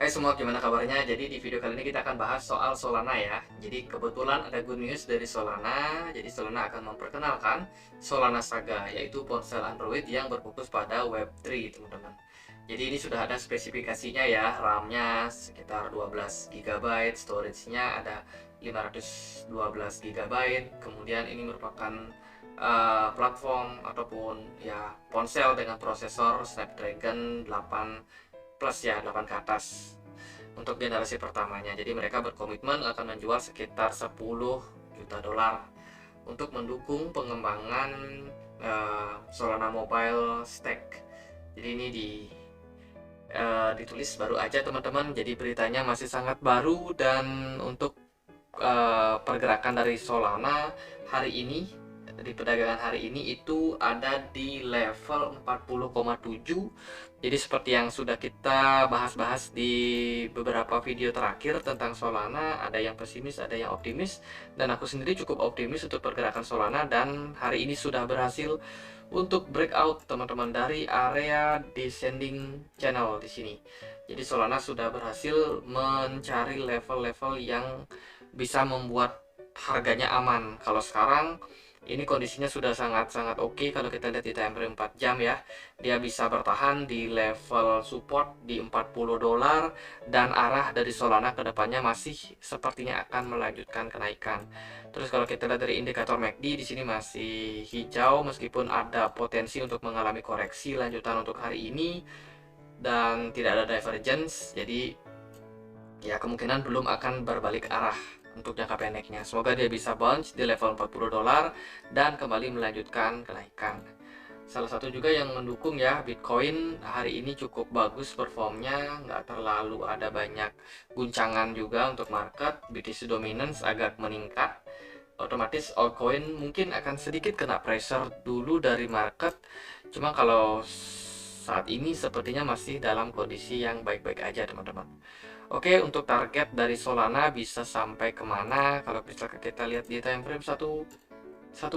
Hai semua, gimana kabarnya? Jadi di video kali ini kita akan bahas soal Solana ya. Jadi kebetulan ada good news dari Solana. Jadi Solana akan memperkenalkan Solana Saga, yaitu ponsel Android yang berfokus pada Web3, teman-teman. Jadi ini sudah ada spesifikasinya ya, RAM-nya sekitar 12 GB, storage-nya ada 512 GB. Kemudian ini merupakan platform ataupun ya ponsel dengan prosesor Snapdragon 8 plus ya, 8 ke atas untuk generasi pertamanya. Jadi mereka berkomitmen akan menjual sekitar 10 juta dolar untuk mendukung pengembangan Solana Mobile Stack. Jadi ini ditulis baru aja teman-teman, jadi beritanya masih sangat baru. Dan untuk pergerakan dari Solana hari ini, di perdagangan hari ini itu ada di level 40,7. Jadi seperti yang sudah kita bahas-bahas di beberapa video terakhir tentang Solana, ada yang pesimis, ada yang optimis, dan aku sendiri cukup optimis untuk pergerakan Solana, dan hari ini sudah berhasil untuk breakout teman-teman dari area descending channel di sini. Jadi Solana sudah berhasil mencari level-level yang bisa membuat harganya aman. Kalau sekarang ini kondisinya sudah sangat-sangat oke. Kalau kita lihat di time frame 4 jam ya, dia bisa bertahan di level support di 40 dolar, dan arah dari Solana ke depannya masih sepertinya akan melanjutkan kenaikan. Terus kalau kita lihat dari indikator MACD di sini masih hijau meskipun ada potensi untuk mengalami koreksi lanjutan untuk hari ini dan tidak ada divergence. Jadi ya kemungkinan belum akan berbalik arah untuk jangka pendeknya. Semoga dia bisa bounce di level 40 dolar dan kembali melanjutkan kenaikan. Salah satu juga yang mendukung ya, Bitcoin hari ini cukup bagus performnya, nggak terlalu ada banyak guncangan juga untuk market. BTC dominance agak meningkat, otomatis altcoin mungkin akan sedikit kena pressure dulu dari market. Cuma kalau saat ini sepertinya masih dalam kondisi yang baik-baik aja teman-teman. Oke, untuk target dari Solana bisa sampai kemana? Kalau misalkan kita lihat di time frame satu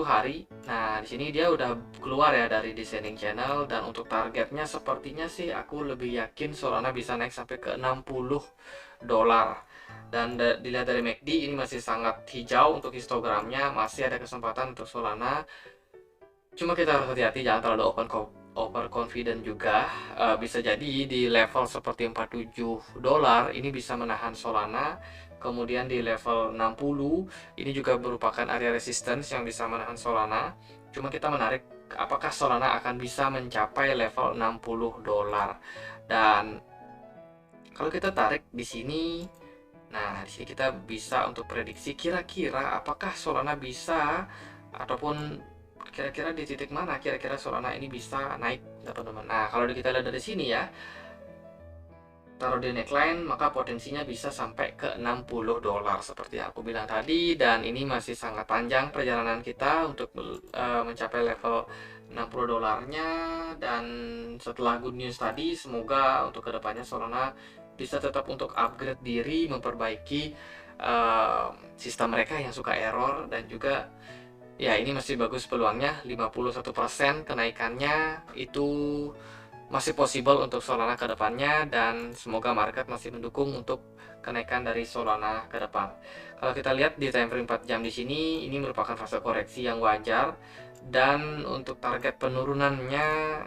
hari, nah di sini dia udah keluar ya dari descending channel, dan untuk targetnya sepertinya sih aku lebih yakin Solana bisa naik sampai ke 60 dolar. Dan dilihat dari MACD ini masih sangat hijau untuk histogramnya, masih ada kesempatan untuk Solana. Cuma kita harus hati-hati, jangan terlalu overconfident juga. Bisa jadi di level seperti 47 dolar ini bisa menahan Solana. Kemudian di level 60 ini juga merupakan area resistance yang bisa menahan Solana. Cuma kita menarik apakah Solana akan bisa mencapai level 60 dolar. Dan kalau kita tarik di sini, nah di sini kita bisa untuk prediksi kira-kira apakah Solana bisa, ataupun kira-kira di titik mana kira-kira Solana ini bisa naik teman-teman. Nah kalau kita lihat dari sini ya, taruh di neckline, maka potensinya bisa sampai ke 60 dolar seperti yang aku bilang tadi. Dan ini masih sangat panjang perjalanan kita untuk mencapai level 60 dolarnya. Dan setelah good news tadi, semoga untuk kedepannya Solana bisa tetap untuk upgrade diri, memperbaiki sistem mereka yang suka error. Dan juga ya ini masih bagus peluangnya, 51% kenaikannya itu masih possible untuk Solana ke depannya, dan semoga market masih mendukung untuk kenaikan dari Solana ke depan. Kalau kita lihat di time frame 4 jam di sini, ini merupakan fase koreksi yang wajar, dan untuk target penurunannya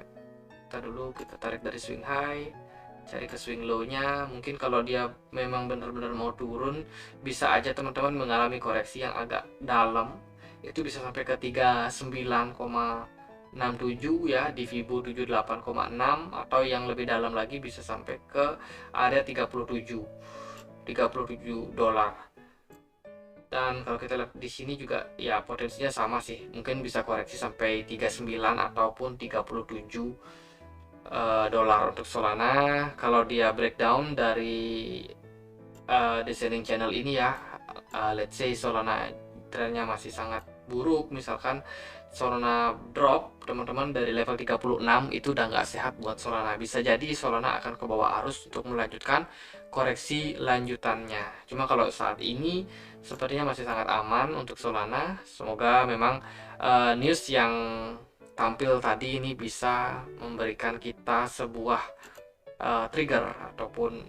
kita tarik dari swing high, cari ke swing low-nya. Mungkin kalau dia memang benar-benar mau turun, bisa aja teman-teman mengalami koreksi yang agak dalam, itu bisa sampai ke 39,67 ya di Fibo 78,6, atau yang lebih dalam lagi bisa sampai ke area 37 dolar. Dan kalau kita lihat di sini juga ya potensinya sama sih, mungkin bisa koreksi sampai 39 ataupun 37 dolar untuk Solana. Kalau dia breakdown dari descending channel ini ya, let's say Solana trennya masih sangat buruk, misalkan Solana drop teman-teman dari level 36, itu udah nggak sehat buat Solana. Bisa jadi Solana akan ke bawah arus untuk melanjutkan koreksi lanjutannya. Cuma kalau saat ini sepertinya masih sangat aman untuk Solana. Semoga memang news yang tampil tadi ini bisa memberikan kita sebuah trigger ataupun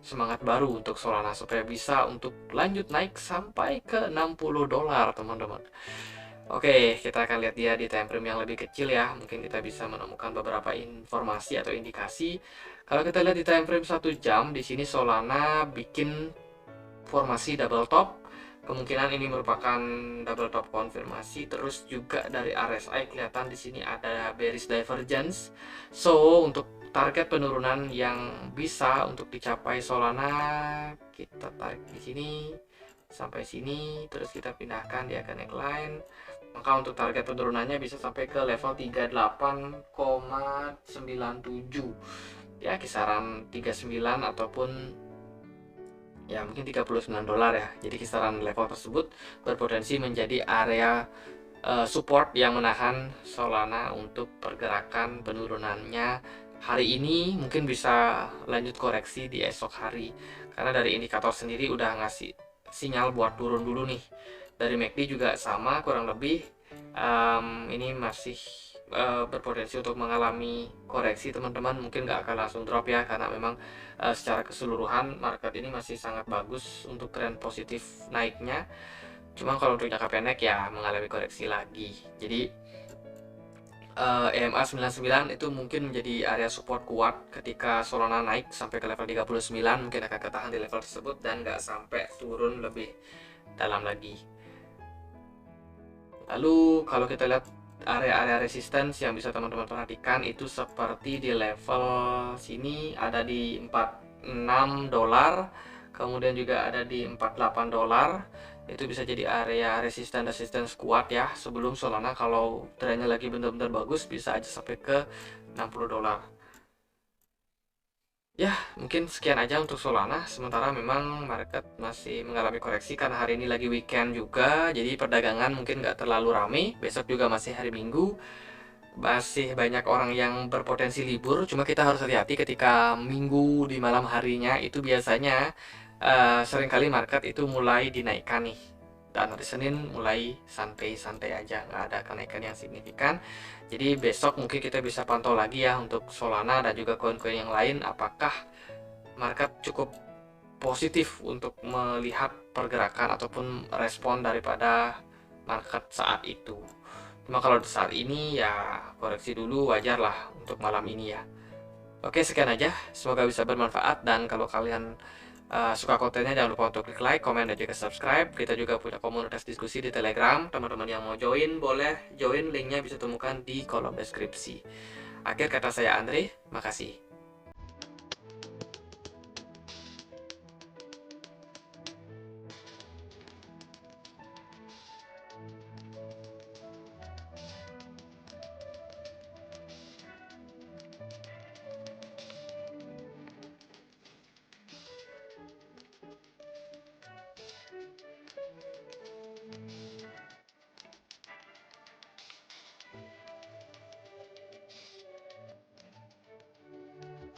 semangat baru untuk Solana supaya bisa untuk lanjut naik sampai ke $60 teman-teman. Oke, kita akan lihat dia di time frame yang lebih kecil ya. Mungkin kita bisa menemukan beberapa informasi atau indikasi. Kalau kita lihat di time frame 1 jam, di sini Solana bikin formasi double top. Kemungkinan ini merupakan double top konfirmasi. Terus juga dari RSI kelihatan di sini ada bearish divergence. So, untuk target penurunan yang bisa untuk dicapai Solana, kita tarik di sini sampai sini, terus kita pindahkan dia ke neckline. Maka untuk target penurunannya bisa sampai ke level 38,97. Ya, kisaran 39 ataupun ya mungkin $39 ya. Jadi kisaran level tersebut berpotensi menjadi area support yang menahan Solana untuk pergerakan penurunannya hari ini. Mungkin bisa lanjut koreksi di esok hari, karena dari indikator sendiri udah ngasih sinyal buat turun dulu nih. Dari MACD juga sama kurang lebih, ini masih berpotensi untuk mengalami koreksi teman-teman. Mungkin nggak akan langsung drop ya, karena memang secara keseluruhan market ini masih sangat bagus untuk tren positif naiknya. Cuma kalau untuk jangka pendek ya mengalami koreksi lagi. Jadi EMA 99 itu mungkin menjadi area support kuat ketika Solana naik sampai ke level 39, mungkin akan ketahan di level tersebut dan nggak sampai turun lebih dalam lagi. Lalu kalau kita lihat area-area resistance yang bisa teman-teman perhatikan, itu seperti di level sini ada di $46, kemudian juga ada di $48. Itu bisa jadi area resistance kuat ya sebelum Solana kalau trennya lagi benar-benar bagus bisa aja sampai ke $60. Ya, mungkin sekian aja untuk Solana. Sementara memang market masih mengalami koreksi karena hari ini lagi weekend juga. Jadi perdagangan mungkin nggak terlalu rame. Besok juga masih hari Minggu. Masih banyak orang yang berpotensi libur. Cuma kita harus hati-hati ketika Minggu di malam harinya itu biasanya seringkali market itu mulai dinaikkan nih. Dan hari Senin mulai santai-santai aja, nggak ada kenaikan yang signifikan. Jadi besok mungkin kita bisa pantau lagi ya untuk Solana dan juga koin-koin yang lain, apakah market cukup positif untuk melihat pergerakan ataupun respon daripada market saat itu. Cuma kalau saat ini ya koreksi dulu, wajar lah untuk malam ini ya. Oke, sekian aja, semoga bisa bermanfaat. Dan kalau kalian suka kontennya, jangan lupa untuk klik like, komen, dan juga subscribe. Kita juga punya komunitas diskusi di Telegram. Teman-teman yang mau join boleh join, linknya bisa temukan di kolom deskripsi. Akhir kata saya Andre, makasih.